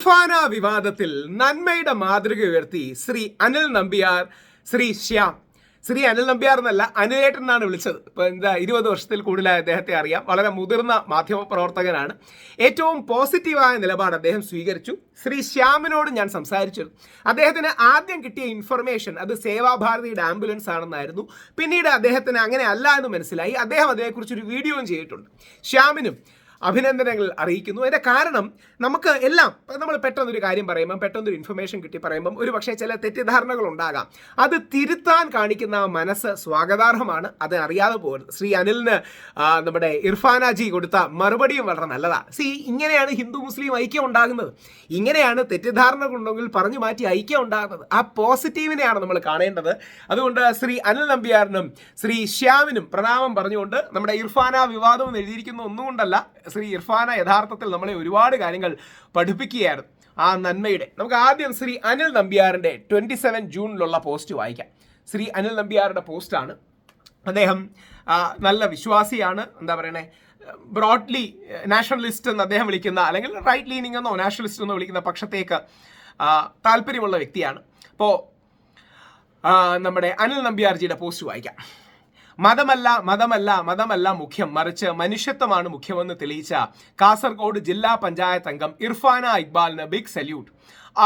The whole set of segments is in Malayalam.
ഇർഫാന വിവാദത്തിൽ നന്മയുടെ മാതൃക ഉയർത്തി ശ്രീ അനിൽ നമ്പ്യാർ, ശ്രീ അനിൽ നമ്പ്യാർ എന്നല്ല, അനിലേട്ടൻ എന്നാണ് വിളിച്ചത്. ഇപ്പൊ 20 വർഷത്തിൽ കൂടുതലായി അദ്ദേഹത്തെ അറിയാം. വളരെ മുതിർന്ന മാധ്യമ പ്രവർത്തകനാണ്. ഏറ്റവും പോസിറ്റീവായ നിലപാട് അദ്ദേഹം സ്വീകരിച്ചു. ശ്രീ ശ്യാമിനോട് ഞാൻ സംസാരിച്ചിരുന്നു. അദ്ദേഹത്തിന് ആദ്യം കിട്ടിയ ഇൻഫർമേഷൻ അത് സേവാഭാരതിയുടെ ആംബുലൻസ് ആണെന്നായിരുന്നു. പിന്നീട് അദ്ദേഹത്തിന് അങ്ങനെ അല്ല എന്ന് മനസ്സിലായി. അദ്ദേഹം അതേക്കുറിച്ചൊരു വീഡിയോയും ചെയ്തിട്ടുണ്ട്. ശ്യാമിനും അഭിനന്ദനങ്ങൾ അറിയിക്കുന്നു. അതിന്റെ കാരണം നമുക്ക് എല്ലാം നമ്മൾ പെട്ടെന്നൊരു കാര്യം പറയുമ്പം, പെട്ടെന്നൊരു ഇൻഫർമേഷൻ കിട്ടി പറയുമ്പം ഒരു പക്ഷേ ചില തെറ്റിദ്ധാരണകൾ ഉണ്ടാകാം. അത് തിരുത്താൻ കാണിക്കുന്ന മനസ്സ് സ്വാഗതാർഹമാണ്. അത് അറിയാതെ പോകരുത്. ശ്രീ അനിലിന് നമ്മുടെ ഇർഫാനാജി കൊടുത്ത മറുപടിയും വളരെ നല്ലതാണ്. ഇങ്ങനെയാണ് ഹിന്ദു മുസ്ലിം ഐക്യം ഉണ്ടാകുന്നത്. ഇങ്ങനെയാണ് തെറ്റിദ്ധാരണകളുണ്ടെങ്കിൽ പറഞ്ഞു മാറ്റി ഐക്യം ഉണ്ടാകുന്നത്. ആ പോസിറ്റീവിനെയാണ് നമ്മൾ കാണേണ്ടത്. അതുകൊണ്ട് ശ്രീ അനിൽ നമ്പ്യാറിനും ശ്രീ ശ്യാമിനും പ്രണാമം പറഞ്ഞുകൊണ്ട് നമ്മുടെ ഇർഫാന വിവാദം എഴുതിയിരിക്കുന്ന ഒന്നുകൊണ്ടല്ല, ശ്രീ ഇർഫാന യഥാർത്ഥത്തിൽ നമ്മളെ ഒരുപാട് കാര്യങ്ങൾ പഠിപ്പിക്കുകയായിരുന്നു ആ നന്മയുടെ. നമുക്ക് ആദ്യം ശ്രീ അനിൽ നമ്പ്യാറിന്റെ 27 ജൂണിലുള്ള പോസ്റ്റ് വായിക്കാം. ശ്രീ അനിൽ നമ്പ്യാറുടെ പോസ്റ്റാണ്. അദ്ദേഹം നല്ല വിശ്വാസിയാണ്. എന്താ പറയണേ, ബ്രോഡ്ലി നാഷണലിസ്റ്റ് എന്ന് അദ്ദേഹം വിളിക്കുന്ന, അല്ലെങ്കിൽ റൈറ്റ് ലീനിങ് എന്നോ നാഷണലിസ്റ്റ് എന്നോ വിളിക്കുന്ന പക്ഷത്തേക്ക് താല്പര്യമുള്ള വ്യക്തിയാണ്. അപ്പോൾ നമ്മുടെ അനിൽ നമ്പ്യാർജിയുടെ പോസ്റ്റ് വായിക്കാം. മതമല്ല മുഖ്യം, മറിച്ച് മനുഷ്യത്വമാണ് മുഖ്യമെന്ന് തെളിയിച്ച കാസർഗോഡ് ജില്ലാ പഞ്ചായത്ത് അംഗം ഇർഫാന ഇക്ബാലിന് ബിഗ് സല്യൂട്ട്.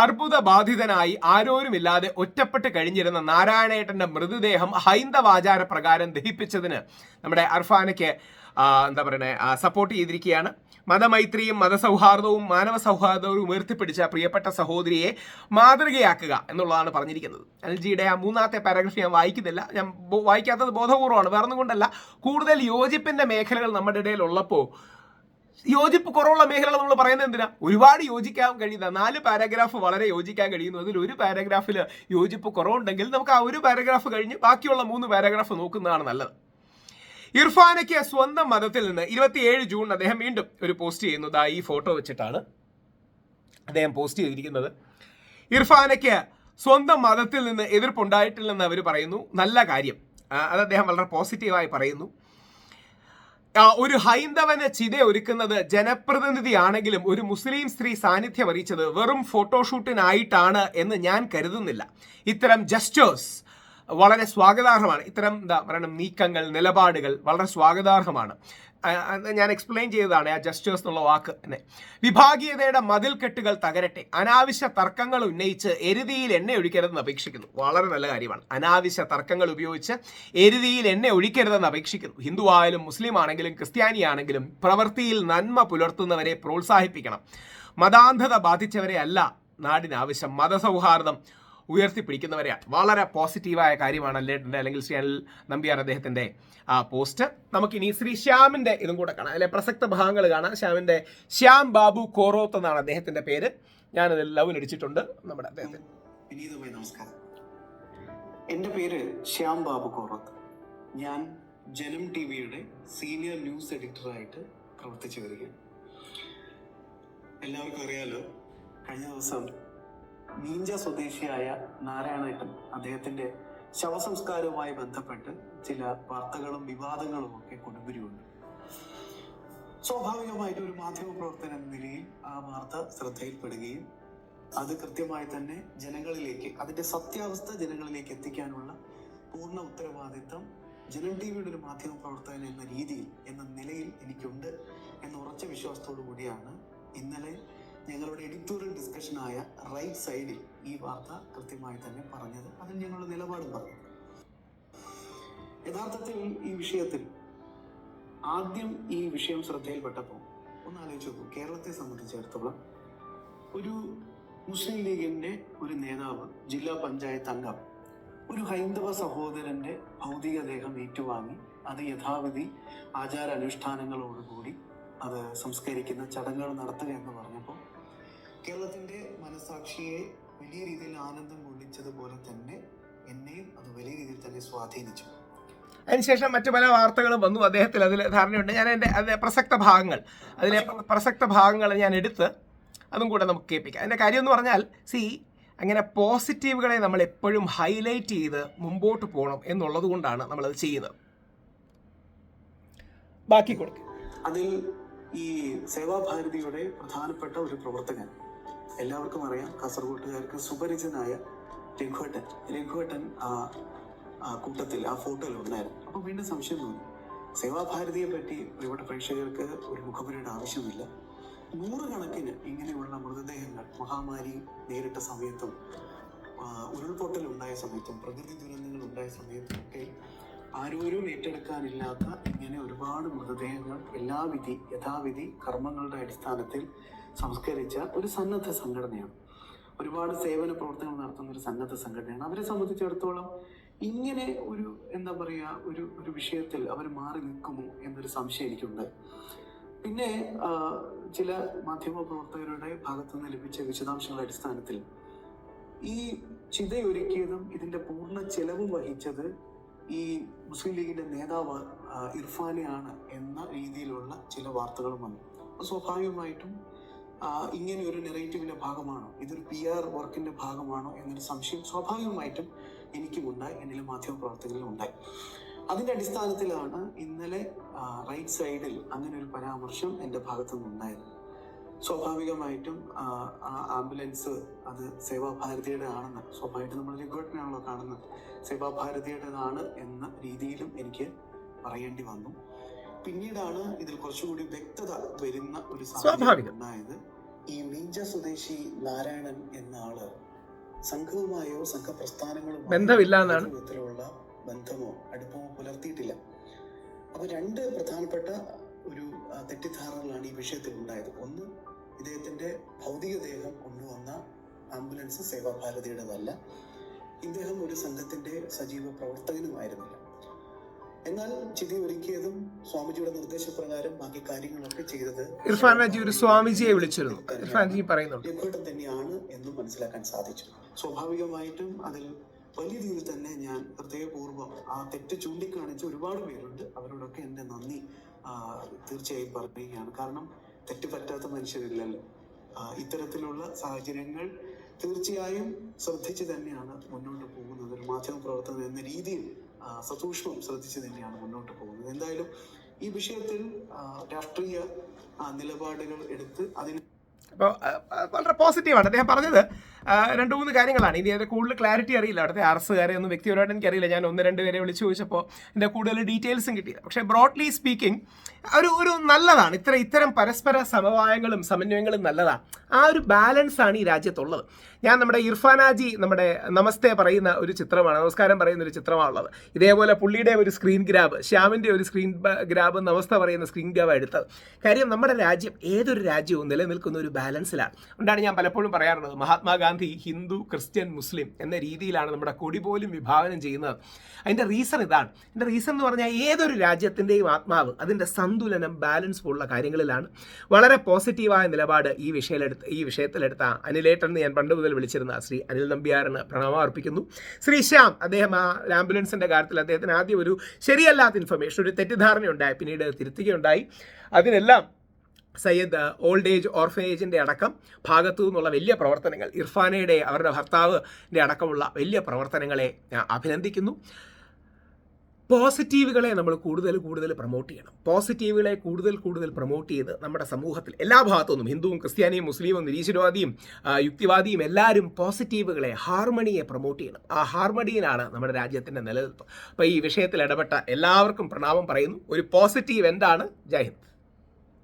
അർബുദ ബാധിതനായി ആരോരുമില്ലാതെ ഒറ്റപ്പെട്ട് കഴിഞ്ഞിരുന്ന നാരായണേട്ടന്റെ മൃതദേഹം ഹൈന്ദവാചാര പ്രകാരം ദഹിപ്പിച്ചതിന് നമ്മുടെ ഇർഫാനയ്ക്ക് എന്താ പറയുന്നത് സപ്പോർട്ട് ചെയ്തിരിക്കുകയാണ്. മതമൈത്രിയും മതസൗഹാർദ്ദവും മാനവ സൗഹാർദ്ദവും ഉയർത്തിപ്പിടിച്ച പ്രിയപ്പെട്ട സഹോദരിയെ മാതൃകയാക്കുക എന്നുള്ളതാണ് പറഞ്ഞിരിക്കുന്നത്. അനിൽജിയുടെ ആ 3ാമത്തെ പാരഗ്രാഫ് ഞാൻ വായിക്കുന്നില്ല. ഞാൻ വായിക്കാത്തത് ബോധപൂർവമാണ്, വേറൊന്നും കൊണ്ടല്ല. കൂടുതൽ യോജിപ്പിന്റെ മേഖലകൾ നമ്മുടെ ഇടയിൽ ഉള്ളപ്പോൾ, യോജിപ്പ് കുറവുള്ള മേഖലകൾ നമ്മൾ പറയുന്നത് എന്തിനാ? ഒരുപാട് യോജിക്കാൻ കഴിയുന്ന 4 പാരഗ്രാഫ് വളരെ യോജിക്കാൻ കഴിയുന്നു. അതിൽ ഒരു പാരഗ്രാഫിൽ യോജിപ്പ് കുറവുണ്ടെങ്കിൽ നമുക്ക് ആ ഒരു പാരഗ്രാഫ് കഴിഞ്ഞ് ബാക്കിയുള്ള 3 പാരഗ്രാഫ് നോക്കുന്നതാണ് നല്ലത്. ഇർഫാനയ്ക്ക് സ്വന്തം മതത്തിൽ നിന്ന് 27 ജൂൺ അദ്ദേഹം വീണ്ടും ഒരു പോസ്റ്റ് ചെയ്യുന്നത് ഈ ഫോട്ടോ വെച്ചിട്ടാണ് അദ്ദേഹം പോസ്റ്റ് ചെയ്തിരിക്കുന്നത്. ഇർഫാനയ്ക്ക് സ്വന്തം മതത്തിൽ നിന്ന് എതിർപ്പുണ്ടായിട്ടില്ലെന്ന് അവർ പറയുന്നു. നല്ല കാര്യം. അത് അദ്ദേഹം വളരെ പോസിറ്റീവായി പറയുന്നു. ഒരു ഹൈന്ദവന് ചിത ഒരുക്കുന്നത് ജനപ്രതിനിധിയാണെങ്കിലും ഒരു മുസ്ലിം സ്ത്രീ സാന്നിധ്യം അറിയിച്ചത് വെറും ഫോട്ടോഷൂട്ടിനായിട്ടാണ് എന്ന് ഞാൻ കരുതുന്നില്ല. ഇത്തരം ജസ്റ്റേഴ്സ് വളരെ സ്വാഗതാർഹമാണ്. ഇത്തരം എന്താ പറയണം നീക്കങ്ങൾ, നിലപാടുകൾ വളരെ സ്വാഗതാർഹമാണ്. ഞാൻ എക്സ്പ്ലെയിൻ ചെയ്തതാണ് ആ ജസ്റ്റേഴ്സ് എന്നുള്ള വാക്ക് തന്നെ. വിഭാഗീയതയുടെ മതിൽക്കെട്ടുകൾ തകരട്ടെ, അനാവശ്യ തർക്കങ്ങൾ ഉന്നയിച്ച് എരുതിയിൽ എണ്ണ ഒഴിക്കരുതെന്ന് അപേക്ഷിക്കുന്നു. വളരെ നല്ല കാര്യമാണ്. അനാവശ്യ തർക്കങ്ങൾ ഉപയോഗിച്ച് എരുതിയിൽ എണ്ണ ഒഴിക്കരുതെന്ന് അപേക്ഷിക്കുന്നു. ഹിന്ദു ആയാലും മുസ്ലിം ആണെങ്കിലും ക്രിസ്ത്യാനി ആണെങ്കിലും പ്രവൃത്തിയിൽ നന്മ പുലർത്തുന്നവരെ പ്രോത്സാഹിപ്പിക്കണം. മതാന്ധത ബാധിച്ചവരെ അല്ല നാടിനാവശ്യം, മതസൗഹാർദ്ദം ഉയർത്തിപ്പിടിക്കുന്നവരെയാണ്. വളരെ പോസിറ്റീവായ കാര്യമാണ് അല്ലെങ്കിൽ ശ്രീ അനിൽ നമ്പ്യാർ അദ്ദേഹത്തിന്റെ പോസ്റ്റ്. നമുക്കിനി ശ്രീ ശ്യാമിന്റെ ഇതും കൂടെ കാണാം. അതിലെ പ്രസക്ത ഭാഗങ്ങൾ കാണാം. ശ്യാം ബാബു കോറോത്ത് എന്നാണ് അദ്ദേഹത്തിന്റെ പേര്. ഞാനതിൽ ലവിനടിച്ചിട്ടുണ്ട് നമ്മുടെ അദ്ദേഹത്തിന്. വിനീതമായി നമസ്കാരം. എൻ്റെ പേര് ശ്യാം ബാബു കോറോത്ത്. ഞാൻ ജനം ടിവിയുടെ സീനിയർ ന്യൂസ് എഡിറ്ററായിട്ട് പ്രവർത്തിച്ചു വരികയാണ്. എല്ലാവർക്കും അറിയാലോ, കഴിഞ്ഞ ദിവസം മീഞ്ച സ്വദേശിയായ നാരായണേട്ടൻ അദ്ദേഹത്തിന്റെ ശവസംസ്കാരവുമായി ബന്ധപ്പെട്ട് ചില വാർത്തകളും വിവാദങ്ങളും ഒക്കെ കൊടുമ്പിരിയുണ്ട്. സ്വാഭാവികമായിട്ട് ഒരു മാധ്യമ പ്രവർത്തകൻ എന്ന നിലയിൽ ആ വാർത്ത ശ്രദ്ധയിൽപ്പെടുകയും അത് കൃത്യമായി തന്നെ ജനങ്ങളിലേക്ക്, അതിന്റെ സത്യാവസ്ഥ ജനങ്ങളിലേക്ക് എത്തിക്കാനുള്ള പൂർണ്ണ ഉത്തരവാദിത്തം ജനം ടിവിയുടെ ഒരു മാധ്യമ പ്രവർത്തകൻ എന്ന രീതിയിൽ, എന്ന നിലയിൽ എനിക്കുണ്ട് എന്ന ഉറച്ച വിശ്വാസത്തോടു കൂടിയാണ് ഇന്നലെ ഞങ്ങളുടെ എഡിറ്റോറിയൽ ഡിസ്കഷനായ റൈറ്റ് സൈഡിൽ ഈ വാർത്ത കൃത്യമായി തന്നെ പറഞ്ഞത്. അതിൽ ഞങ്ങളുടെ നിലപാടും പറഞ്ഞു. യഥാർത്ഥത്തിൽ ഈ വിഷയത്തിൽ ആദ്യം ഈ വിഷയം ശ്രദ്ധയിൽപ്പെട്ടപ്പോൾ ഒന്ന് ആലോചിച്ച് നോക്കൂ. കേരളത്തെ സംബന്ധിച്ചിടത്തോളം ഒരു മുസ്ലിം ലീഗിന്റെ ഒരു നേതാവ്, ജില്ലാ പഞ്ചായത്ത് അംഗം, ഒരു ഹൈന്ദവ സഹോദരന്റെ ഭൗതികദേഹം ഏറ്റുവാങ്ങി അത് യഥാവിധി ആചാരാനുഷ്ഠാനങ്ങളോടുകൂടി അത് സംസ്കരിക്കുന്ന ചടങ്ങുകൾ നടത്തുക എന്ന് പറഞ്ഞപ്പോൾ കേരളത്തിന്റെ മനസാക്ഷിയെ വലിയ രീതിയിൽ ആനന്ദം കൊള്ളിച്ചതുപോലെ തന്നെ എന്നെയും അത് വലിയ രീതിയിൽ തന്നെ സ്വാധീനിച്ചു. അതിനുശേഷം മറ്റു പല വാർത്തകളും വന്നു. അദ്ദേഹത്തിൽ അതിൽ ധാരണയുണ്ട്. ഞാൻ അതിലെ പ്രസക്ത ഭാഗങ്ങൾ ഞാൻ എടുത്ത് അതും കൂടെ നമുക്ക് കേൾപ്പിക്കാം. അതിൻ്റെ കാര്യം എന്ന് പറഞ്ഞാൽ അങ്ങനെ പോസിറ്റീവുകളെ നമ്മൾ എപ്പോഴും ഹൈലൈറ്റ് ചെയ്ത് മുമ്പോട്ട് പോകണം എന്നുള്ളത് കൊണ്ടാണ് നമ്മളത് ചെയ്യുന്നത്. ബാക്കി കൊടുക്കും. അതിൽ ഈ സേവാഭാരതിയുടെ പ്രധാനപ്പെട്ട ഒരു പ്രവർത്തകൻ എല്ലാവർക്കും അറിയാം, കാസർഗോട്ടുകാർക്ക് സുപരിചിതനായ രഘുവേട്ടൻ ആ കൂട്ടത്തിൽ, ആ ഫോട്ടോയിൽ ഉണ്ടായിരുന്നു. അപ്പൊ വീണ്ടും സംശയം തോന്നി. സേവാഭാരതിയെ പറ്റി പ്രിയപ്പെട്ട പ്രേക്ഷകർക്ക് ഒരു മുഖപുരയുടെ ആവശ്യമില്ല. നൂറുകണക്കിന് ഇങ്ങനെയുള്ള മൃതദേഹങ്ങൾ മഹാമാരി നേരിട്ട സമയത്തും ഉരുൾപൊട്ടൽ ഉണ്ടായ സമയത്തും പ്രകൃതി ദുരന്തങ്ങൾ ഉണ്ടായ സമയത്തും ഒക്കെ ആരോരും ഏറ്റെടുക്കാനില്ലാത്ത ഇങ്ങനെ ഒരുപാട് മൃതദേഹങ്ങൾ യഥാവിധി കർമ്മങ്ങളുടെ അടിസ്ഥാനത്തിൽ സംസ്കരിച്ച ഒരു സന്നദ്ധ സംഘടനയാണ്. ഒരുപാട് സേവന പ്രവർത്തനങ്ങൾ നടത്തുന്ന ഒരു സന്നദ്ധ സംഘടനയാണ്. അവരെ സംബന്ധിച്ചിടത്തോളം ഇങ്ങനെ ഒരു വിഷയത്തിൽ അവർ മാറി നിൽക്കുമോ എന്നൊരു സംശയം എനിക്കുണ്ട്. പിന്നെ ചില മാധ്യമ പ്രവർത്തകരുടെ ഭാഗത്തുനിന്ന് ലഭിച്ച വിശദാംശങ്ങളുടെ അടിസ്ഥാനത്തിൽ ഈ ചിതയൊരുക്കിയതും ഇതിന്റെ പൂർണ്ണ ചെലവും വഹിച്ചത് ഈ മുസ്ലിം ലീഗിന്റെ നേതാവ് ഇർഫാനെയാണ് എന്ന രീതിയിലുള്ള ചില വാർത്തകളും വന്നു. സ്വാഭാവികമായിട്ടും ഇങ്ങനെ ഒരു നെറേറ്റീവിന്റെ ഭാഗമാണോ, ഇതൊരു PR വർക്കിന്റെ ഭാഗമാണോ എന്നൊരു സംശയം സ്വാഭാവികമായിട്ടും എനിക്കും ഉണ്ടായി, എന്നിലെ മാധ്യമ പ്രവർത്തകരിലും ഉണ്ടായി. അതിന്റെ അടിസ്ഥാനത്തിലാണ് ഇന്നലെ റൈറ്റ് സൈഡിൽ അങ്ങനെ ഒരു പരാമർശം എൻ്റെ ഭാഗത്തു നിന്നുണ്ടായത്. സ്വാഭാവികമായിട്ടും ആ ആംബുലൻസ് അത് സേവാഭാരതിയുടെ ആണെന്ന്, സ്വാഭാവികമായിട്ടും നമ്മൾ രഘുവേട്ടനാണല്ലോ കാണുന്നത്, സേവാഭാരതിയുടേതാണ് എന്ന രീതിയിലും എനിക്ക് പറയേണ്ടി വന്നു. പിന്നീടാണ് ഇതിൽ കുറച്ചുകൂടി വ്യക്തത വരുന്ന ഒരു സാഹചര്യം ഉണ്ടായത്. ഈ മീഞ്ച സ്വദേശി നാരായണൻ എന്ന ആള് സംഘവുമായോ സംഘപ്രസ്ഥാനങ്ങളുമായോ വിധത്തിലുള്ള ബന്ധമോ അടുപ്പമോ പുലർത്തിയിട്ടില്ല. അപ്പൊ രണ്ട് പ്രധാനപ്പെട്ട ഒരു തെറ്റിദ്ധാരണകളാണ് ഈ വിഷയത്തിൽ ഉണ്ടായത്. ഒന്ന്, ഇദ്ദേഹത്തിന്റെ ഭൗതികദേഹം കൊണ്ടുവന്ന ആംബുലൻസ് സേവാഭാരതിയുടേതല്ല, ഇദ്ദേഹം ഒരു സംഘത്തിന്റെ സജീവ പ്രവർത്തകനുമായിരുന്നില്ല. എന്നാൽ ചിതി ഒരുക്കിയതും സ്വാമിജിയുടെ നിർദ്ദേശപ്രകാരം ബാക്കി കാര്യങ്ങളൊക്കെ ചെയ്തത് ഇർഫാൻജി ഒരു സ്വാമിജിയെ വിളിച്ചിരുന്നു. രഘുവേട്ടൻ തന്നെയാണ് എന്നും മനസ്സിലാക്കാൻ സാധിച്ചു. സ്വാഭാവികമായിട്ടും അതിൽ വലിയ രീതിയിൽ തന്നെ ഞാൻ ഹൃദയപൂർവ്വം ആ തെറ്റ് ചൂണ്ടിക്കാണിച്ച ഒരുപാട് പേരുണ്ട്. അവരോടൊക്കെ എൻ്റെ നന്ദി തീർച്ചയായും പറയുകയാണ്. കാരണം തെറ്റ് പറ്റാത്ത മനുഷ്യരില്ലല്ലോ. ഇത്തരത്തിലുള്ള സാഹചര്യങ്ങൾ തീർച്ചയായും ശ്രദ്ധിച്ച് തന്നെയാണ് മുന്നോട്ട് പോകുന്നത്. ഒരു മാധ്യമ പ്രവർത്തകൻ എന്ന രീതിയിൽ സസൂക്ഷ്മം ശ്രദ്ധിച്ച് തന്നെയാണ് മുന്നോട്ട് പോകുന്നത്. എന്തായാലും ഈ വിഷയത്തിൽ രാഷ്ട്രീയ നിലപാടുകൾ എടുത്ത് അതിന് അപ്പോൾ വളരെ പോസിറ്റീവാണ് അദ്ദേഹം പറഞ്ഞത്. 2-3 കാര്യങ്ങളാണ്. ഇനി അതിൻ്റെ കൂടുതൽ ക്ലാരിറ്റി അറിയില്ല. അവിടുത്തെ RS-കാരെ ഒന്നും വ്യക്തിപരമായിട്ട് എനിക്കറിയില്ല. ഞാൻ 1-2 പേരെ വിളിച്ചു ചോദിച്ചപ്പോൾ എൻ്റെ കൂടുതൽ ഡീറ്റെയിൽസും കിട്ടിയില്ല. പക്ഷേ ബ്രോഡ്ലി സ്പീക്കിംഗ് ഒരു നല്ലതാണ്. ഇത്തരം പരസ്പര സമവായങ്ങളും സമന്വയങ്ങളും നല്ലതാണ്. ആ ഒരു ബാലൻസാണ് ഈ രാജ്യത്തുള്ളത്. ഞാൻ നമ്മുടെ ഇർഫാനാജി നമ്മുടെ നമസ്തേ പറയുന്ന ഒരു ചിത്രമാണ്, നമസ്കാരം പറയുന്ന ഒരു ചിത്രമാണുള്ളത്. ഇതേപോലെ പുള്ളിയുടെ ഒരു സ്ക്രീൻ ഗ്രാബ്, ശ്യാമിൻ്റെ ഒരു സ്ക്രീൻ ഗ്രാബ്, നമസ്ത പറയുന്ന സ്ക്രീൻ ഗ്രാബ് എടുത്തത്. കാര്യം നമ്മുടെ രാജ്യം ഏതൊരു രാജ്യവും നിലനിൽക്കുന്ന ഒരു ബാലൻസിലാണ്. അതുകൊണ്ടാണ് ഞാൻ പലപ്പോഴും പറയാറുള്ളത്, മഹാത്മാഗാന്ധി ഹിന്ദു, ക്രിസ്ത്യൻ, മുസ്ലിം എന്ന രീതിയിലാണ് നമ്മുടെ കൊടി പോലും വിഭാവനം ചെയ്യുന്നത്. അതിൻ്റെ റീസൺ ഇതാണ്. എൻ്റെ റീസൺ എന്ന് പറഞ്ഞാൽ ഏതൊരു രാജ്യത്തിൻ്റെയും ആത്മാവ് അതിൻ്റെ സന്തുലനം, ബാലൻസ് പോലുള്ള കാര്യങ്ങളിലാണ്. വളരെ പോസിറ്റീവായ നിലപാട് ഈ വിഷയത്തിലെടുത്ത അനിലേട്ടൻ ഞാൻ പണ്ട് മുതൽ വിളിച്ചിരുന്ന ശ്രീ അനിൽ നമ്പ്യാറിന് പ്രണാമം അർപ്പിക്കുന്നു. ശ്രീ ശ്യാം, അദ്ദേഹം ആ ആംബുലൻസിൻ്റെ കാര്യത്തിൽ അദ്ദേഹത്തിന് ആദ്യം ഒരു ശരിയല്ലാത്ത ഇൻഫർമേഷൻ, ഒരു തെറ്റിദ്ധാരണയുണ്ടായി, പിന്നീട് തിരുത്തുകയുണ്ടായി. അതിനെല്ലാം സയ്യദ് ഓൾഡ് ഏജ് ഓർഫനേജിൻ്റെ അടക്കം ഭാഗത്തു നിന്നുള്ള വലിയ പ്രവർത്തനങ്ങൾ, ഇർഫാനയുടെ അവരുടെ ഭർത്താവിൻ്റെ അടക്കമുള്ള വലിയ പ്രവർത്തനങ്ങളെ അഭിനന്ദിക്കുന്നു. പോസിറ്റീവുകളെ നമ്മൾ കൂടുതൽ പ്രൊമോട്ട് ചെയ്യണം. പോസിറ്റീവുകളെ കൂടുതൽ പ്രൊമോട്ട് ചെയ്ത് നമ്മുടെ സമൂഹത്തിൽ എല്ലാ ഭാഗത്തുനിന്നും ഹിന്ദുവും ക്രിസ്ത്യാനിയും മുസ്ലിമും നിരീശ്വരവാദിയും യുക്തിവാദിയും എല്ലാവരും പോസിറ്റീവുകളെ, ഹാർമണിയെ പ്രൊമോട്ട് ചെയ്യണം. ആ ഹാർമണിയിലാണ് നമ്മുടെ രാജ്യത്തിൻ്റെ നിലനിൽപ്പ്. അപ്പോൾ ഈ വിഷയത്തിൽ ഇടപെട്ട എല്ലാവർക്കും പ്രണാമം പറയുന്നു. ഒരു പോസിറ്റീവ് എന്താണ്. ജയ് ഹിന്ദ്.